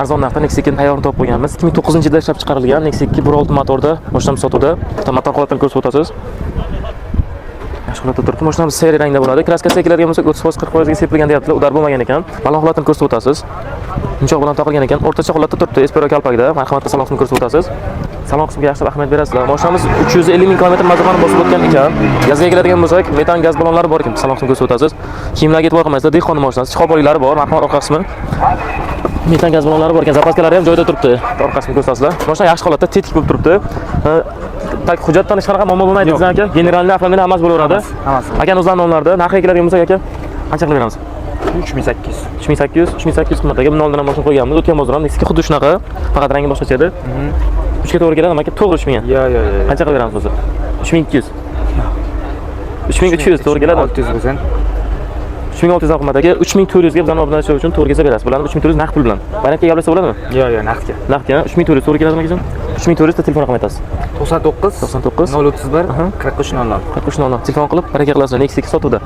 arzon narxda Nexia 2 tayyorini topib qo'yganmiz. 2009-yilda ishlab chiqarilgan Nexia 2 1.6 motorda boshlanib sotuvda. Bitta motor holatini ko'rsatib o'tasiz. Yaxshi holatda turibdi. Mashinamiz seriya rangda bo'ladi. Kraskasi keladigan bo'lsak 30% 40% ga sepilgan deyaptilar. Udar bo'lmagan ekan. Balon holatini ko'rsatib o'tasiz. Yumshoq bilan taqilgan ekan. O'rtacha holatda turibdi. Espero kalpakda. Marhamatda salon qismini ko'rsatib o'tasiz. Salon qismiga yaxshi ahamiyat berasizlar. Mashinamiz 350 ming kilometr mazofani bosib o'tgan ekan. Gazga keladigan bo'lsak, metan gaz balonlari bor ekan. Salon qismini ko'rsatib o'tasiz. Kiyimlarga e'tibor qilmaysizlar. Dehqon mashinasi, shiqopoliklari bor. Marhamat orqa qismi. Metan gaz balonlari bor ekan. Zapaskalari ham joyida turibdi. Orqa qismini ko'rsatasizlar. Mashina yaxshi holatda, tetik bo'lib turibdi. Hujjatdan hech qanaqa muammo bo'lmaydi bizdan aka. Generalni avtomobil hammasi bo'laveradi. Hammasi. Aka o'zlarining nomlarida narxiga keladigan bo'lsak aka, qancha qilib beramiz? 3800. 3800 qimmatga bundan oldin ham mashina qo'yganmiz. O'tgan bozor ham Nexia xuddi shunaqa, faqat rangi boshqacha edi. 3 ga to'g'ri keladimi aka? To'g'ri 3000 ga. Yo'q. Qancha qilib beramiz o'zi? 3200. 3300 to'g'ri keladi. 600 bo'lsin. 3600 qimmat aka. 3400 ga bizdan obunachilar uchun to'g'ri kelsa berasiz. Bularni 3400 naqd pul bilan. Bayramga gaplashsa bo'ladimi? Yo'q, naqdga. Naqdga 3400 to'g'ri keladimi akajon? 3400 da telefon raqam aytasiz. 99 031 4300. Telefon qilib baraka qilasizlar. Nexia 2 sotuvda.